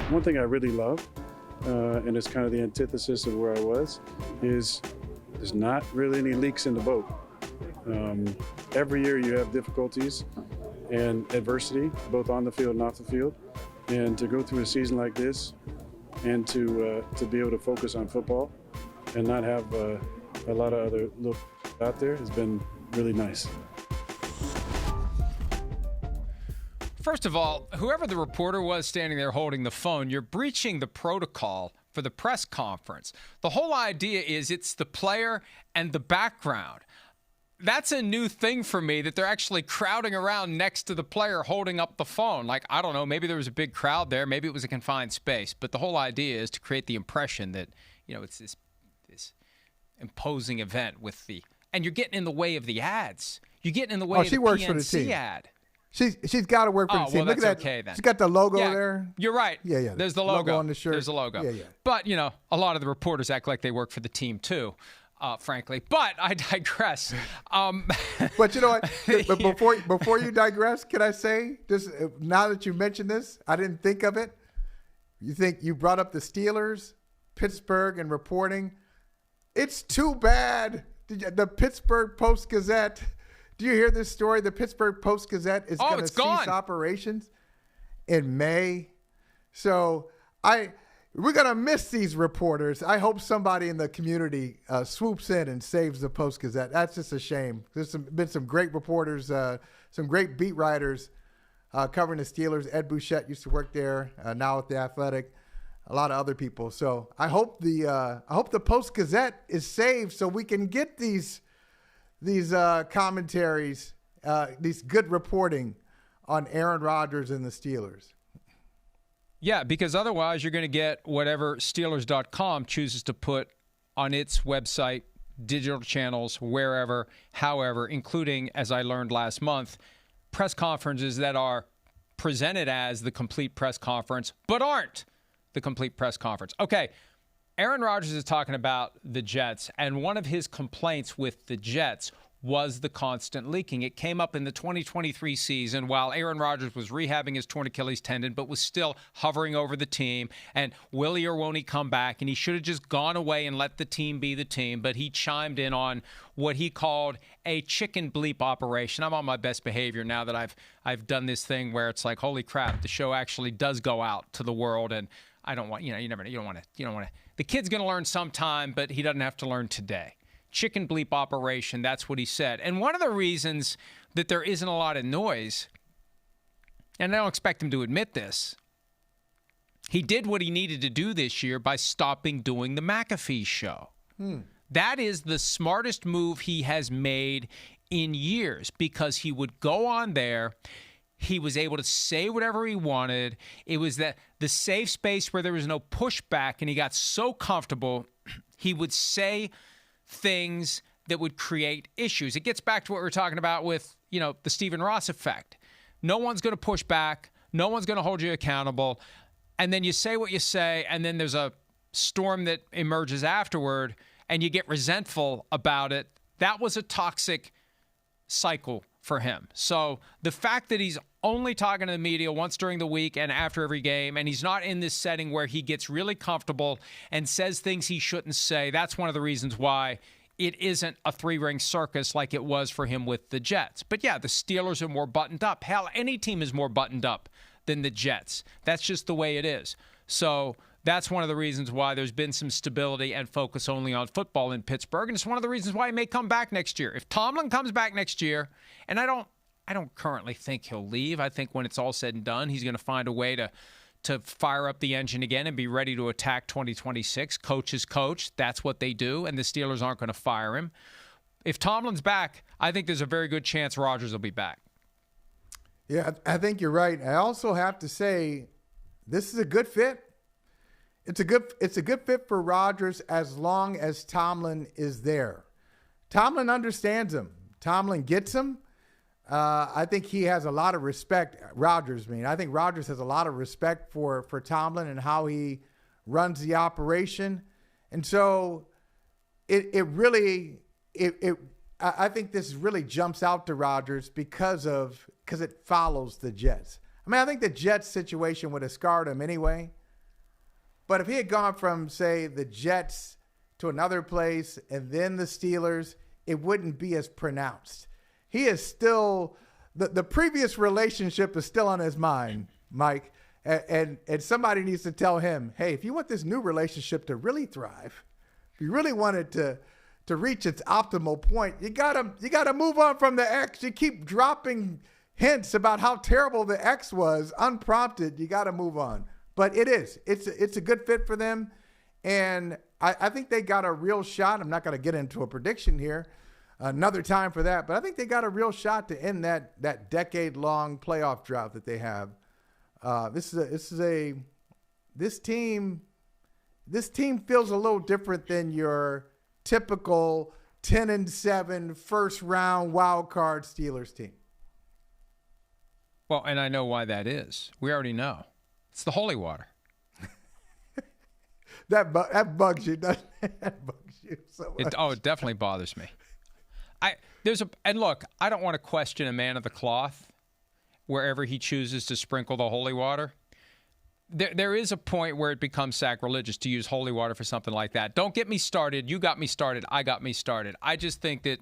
One thing I really love, and it's kind of the antithesis of where I was, is there's not really any leaks in the boat. Every year you have difficulties and adversity, both on the field and off the field. And to go through a season like this and to be able to focus on football and not have a lot of other little out there has been really nice. First of all, whoever the reporter was standing there holding the phone, you're breaching the protocol for the press conference. The whole idea is it's the player and the background. That's a new thing for me, that they're actually crowding around next to the player holding up the phone. Like, I don't know, maybe there was a big crowd there, maybe it was a confined space, but the whole idea is to create the impression that, you know, it's this imposing event with the, and you're getting in the way of the ads. You're getting in the way of the PNC ad. She's got to work for the team. Well, Look at that. Okay, then. She's got the logo there. You're right. Yeah. There's the logo on the shirt. There's the logo. Yeah. But, you know, a lot of the reporters act like they work for the team, too, frankly. But I digress. But you know what? But before you digress, can I say, just now that you mentioned this, I didn't think of it. You brought up the Steelers, Pittsburgh, and reporting. It's too bad. The Pittsburgh Post-Gazette. Do you hear this story? The Pittsburgh Post-Gazette is going to cease operations in May. So we're going to miss these reporters. I hope somebody in the community swoops in and saves the Post-Gazette. That's just a shame. There's been some great reporters, some great beat writers covering the Steelers. Ed Bouchette used to work there, now at The Athletic. A lot of other people. So I hope the Post-Gazette is saved so we can get these commentaries, these good reporting on Aaron Rodgers and the Steelers. Yeah, because otherwise you're going to get whatever Steelers.com chooses to put on its website, digital channels, wherever, however, including, as I learned last month, press conferences that are presented as the complete press conference, but aren't the complete press conference. Okay, Aaron Rodgers is talking about the Jets, and one of his complaints with the Jets was the constant leaking. It came up in the 2023 season while Aaron Rodgers was rehabbing his torn Achilles tendon, but was still hovering over the team. And will he or won't he come back? And he should have just gone away and let the team be the team. But he chimed in on what he called a chicken bleep operation. I'm on my best behavior now that I've done this thing where it's like, holy crap, the show actually does go out to the world. And I don't want, you don't want to. The kid's going to learn sometime, but he doesn't have to learn today. Chicken bleep operation, that's what he said. And one of the reasons that there isn't a lot of noise, and I don't expect him to admit this, he did what he needed to do this year by stopping doing the McAfee show. That is the smartest move he has made in years, because he would go on there. He was able to say whatever he wanted. It was the safe space where there was no pushback, and he got so comfortable, he would say things that would create issues. It gets back to what we were talking about with, the Stephen Ross effect. No one's going to push back. No one's going to hold you accountable. And then you say what you say, and then there's a storm that emerges afterward, and you get resentful about it. That was a toxic cycle for him. So the fact that he's only talking to the media once during the week and after every game, and he's not in this setting where he gets really comfortable and says things he shouldn't say, that's one of the reasons why it isn't a three-ring circus like it was for him with the Jets. But yeah, the Steelers are more buttoned up. Hell, any team is more buttoned up than the Jets. That's just the way it is. So that's one of the reasons why there's been some stability and focus only on football in Pittsburgh. And it's one of the reasons why he may come back next year. If Tomlin comes back next year, and I don't currently think he'll leave. I think when it's all said and done, he's going to find a way to fire up the engine again and be ready to attack 2026. Coach is coach. That's what they do, and the Steelers aren't going to fire him. If Tomlin's back, I think there's a very good chance Rodgers will be back. Yeah, I think you're right. I also have to say this is a good fit. It's a good fit for Rodgers as long as Tomlin is there. Tomlin understands him. Tomlin gets him. I think he has a lot of respect. I think Rodgers has a lot of respect for Tomlin and how he runs the operation. And so I think this really jumps out to Rodgers because it follows the Jets. I mean, I think the Jets situation would have scarred him anyway. But if he had gone from, say, the Jets to another place and then the Steelers, it wouldn't be as pronounced. He is still, the previous relationship is still on his mind, Mike. And somebody needs to tell him, hey, if you want this new relationship to really thrive, if you really want it to reach its optimal point, you gotta move on from the ex. You keep dropping hints about how terrible the ex was unprompted. You got to move on. But it's a good fit for them. And I think they got a real shot. I'm not going to get into a prediction here. Another time for that. But I think they got a real shot to end that decade-long playoff drought that they have. This team feels a little different than your typical 10-7 first-round wild card Steelers team. Well, and I know why that is. We already know. It's the holy water. That bugs you, doesn't it? That bugs you so much. It definitely bothers me. And look, I don't want to question a man of the cloth wherever he chooses to sprinkle the holy water. There is a point where it becomes sacrilegious to use holy water for something like that. Don't get me started. You got me started. I got me started. I just think that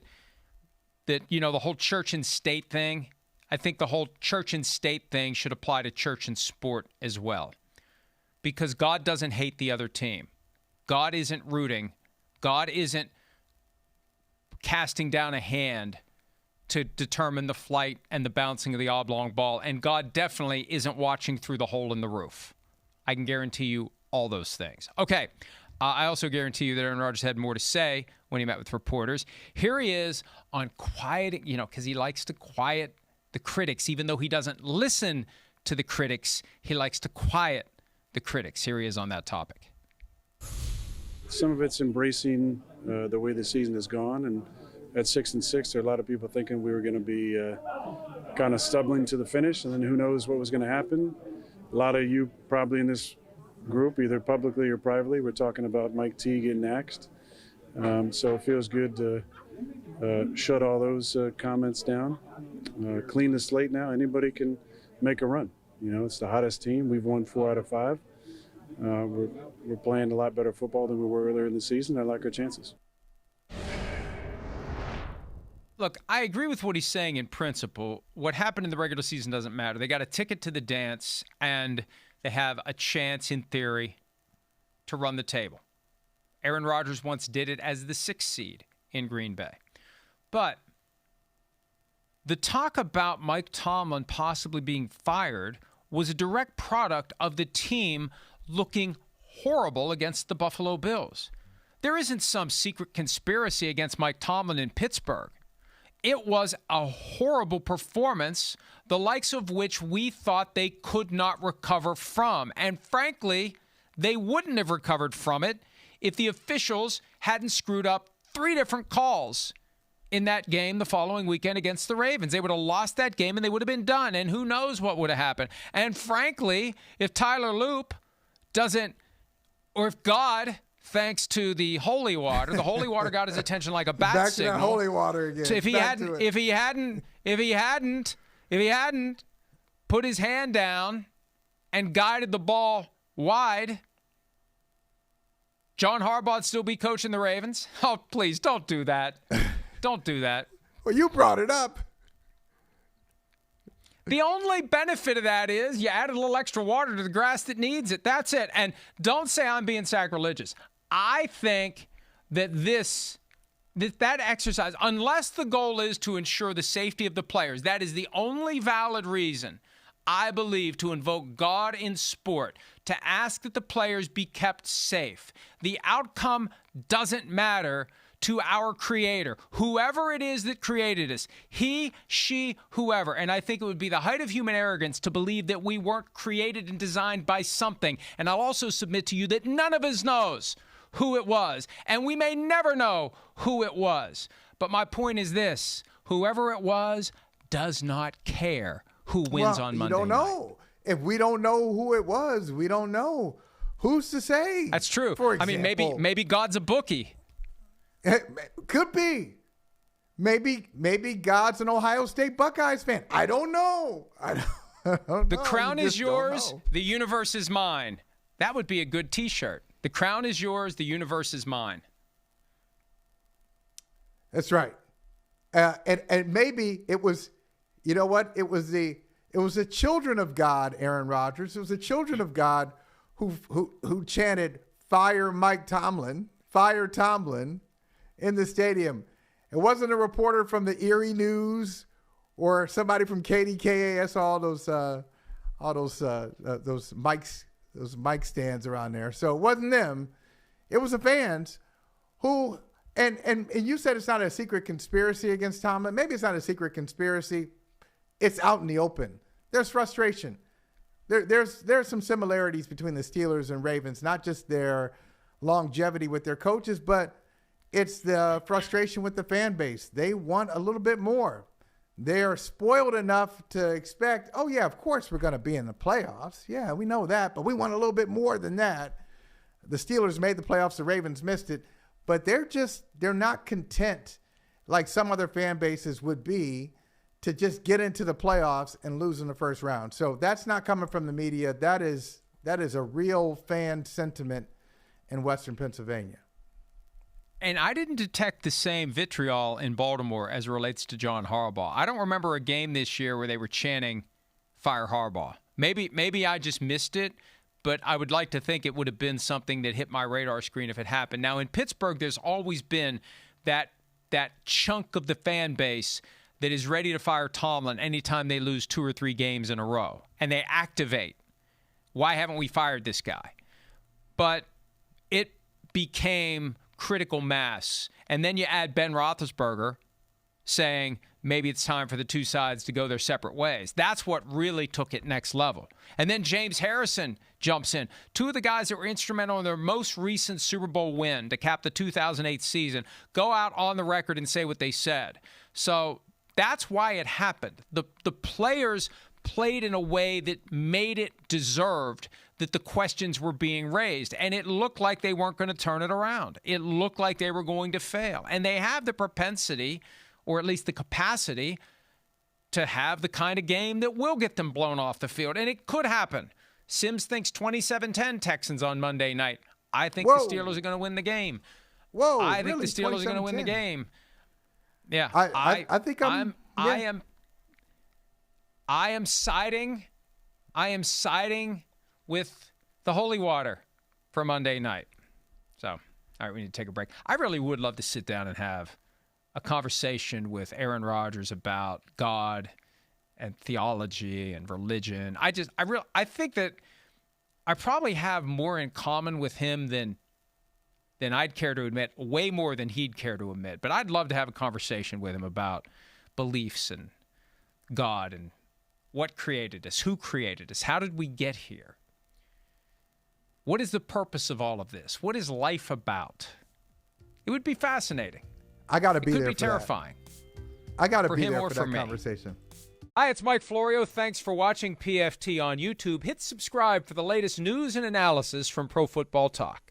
the whole church and state thing, I think the whole church and state thing should apply to church and sport as well. Because God doesn't hate the other team. God isn't rooting. God isn't casting down a hand to determine the flight and the bouncing of the oblong ball. And God definitely isn't watching through the hole in the roof. I can guarantee you all those things. Okay. I also guarantee you that Aaron Rodgers had more to say when he met with reporters. Here he is on quiet, because he likes to quiet the critics. Even though he doesn't listen to the critics, he likes to quiet the critics. Here he is on that topic. Some of it's embracing the way the season has gone, and at 6-6, there are a lot of people thinking we were going to be kind of stumbling to the finish, and then who knows what was going to happen. A lot of you probably in this group, either publicly or privately, were talking about Mike T getting axed. So it feels good to shut all those comments down, clean the slate now. Anybody can make a run. It's the hottest team. We've won 4 out of 5. We're playing a lot better football than we were earlier in the season. I like our chances. Look, I agree with what he's saying in principle. What happened in the regular season doesn't matter. They got a ticket to the dance, and they have a chance, in theory, to run the table. Aaron Rodgers once did it as the 6th seed in Green Bay. But the talk about Mike Tomlin possibly being fired was a direct product of the team looking horrible against the Buffalo Bills. There isn't some secret conspiracy against Mike Tomlin in Pittsburgh. It was a horrible performance, the likes of which we thought they could not recover from. And frankly, they wouldn't have recovered from it if the officials hadn't screwed up 3 different calls in that game the following weekend against the Ravens. They would have lost that game and they would have been done. And who knows what would have happened. And frankly, if Tyler Loop doesn't, or if God, thanks to the holy water got his attention like a bat Back signal. to that holy water again. So if he hadn't put his hand down and guided the ball wide, John Harbaugh'd still be coaching the Ravens. Oh, please don't do that. Don't do that. Well, you brought it up. The only benefit of that is you added a little extra water to the grass that needs it. That's it. And don't say I'm being sacrilegious. I think that that exercise, unless the goal is to ensure the safety of the players, that is the only valid reason, I believe, to invoke God in sport, to ask that the players be kept safe. The outcome doesn't matter to our creator, whoever it is that created us, he, she, whoever. And I think it would be the height of human arrogance to believe that we weren't created and designed by something. And I'll also submit to you that none of us knows who it was, and we may never know who it was. But my point is this: whoever it was does not care who wins on Monday night. We don't know. If we don't know who it was, we don't know. Who's to say? That's true. For example, I mean, maybe God's a bookie. Could be. Maybe God's an Ohio State Buckeyes fan. I don't know. The crown is yours. The universe is mine. That would be a good T-shirt. The crown is yours. The universe is mine. That's right. And maybe it was, you know what? It was the children of God, Aaron Rodgers. It was the children of God who chanted "Fire Mike Tomlin, fire Tomlin" in the stadium. It wasn't a reporter from the Erie News or somebody from KDKA. All those mic stands around there. So it wasn't them. It was the fans who. And you said it's not a secret conspiracy against Tomlin. Maybe it's not a secret conspiracy. It's out in the open. There's frustration. There's some similarities between the Steelers and Ravens, not just their longevity with their coaches, but it's the frustration with the fan base. They want a little bit more. They are spoiled enough to expect, oh, yeah, of course we're going to be in the playoffs. Yeah, we know that, but we want a little bit more than that. The Steelers made the playoffs. The Ravens missed it. But they're not content like some other fan bases would be to just get into the playoffs and lose in the first round. So that's not coming from the media. That is a real fan sentiment in Western Pennsylvania. And I didn't detect the same vitriol in Baltimore as it relates to John Harbaugh. I don't remember a game this year where they were chanting "Fire Harbaugh." Maybe I just missed it. But I would like to think it would have been something that hit my radar screen if it happened. Now, in Pittsburgh, there's always been that chunk of the fan base that is ready to fire Tomlin anytime they lose 2 or 3 games in a row. And they activate. Why haven't we fired this guy? But it became critical mass. And then you add Ben Roethlisberger saying maybe it's time for the two sides to go their separate ways. That's what really took it next level. And then James Harrison jumps in. 2 of the guys that were instrumental in their most recent Super Bowl win to cap the 2008 season go out on the record and say what they said. So that's why it happened. The players played in a way that made it deserved that the questions were being raised. And it looked like they weren't going to turn it around. It looked like they were going to fail. And they have the propensity, or at least the capacity, to have the kind of game that will get them blown off the field. And it could happen. Sims thinks 27-10 Texans on Monday night. I think the Steelers are going to win the game. I think the Steelers are going to win the game. Yeah. I think I am siding with the holy water for Monday night. So, all right, we need to take a break. I really would love to sit down and have a conversation with Aaron Rodgers about God and theology and religion. I think that I probably have more in common with him than I'd care to admit, way more than he'd care to admit. But I'd love to have a conversation with him about beliefs and God and what created us, who created us, how did we get here? What is the purpose of all of this? What is life about? It would be fascinating. I got to be there. It could be terrifying. I got to be him there or for for that me. conversation. Hi, it's Mike Florio. Thanks for watching PFT on YouTube. Hit subscribe for the latest news and analysis from Pro Football Talk.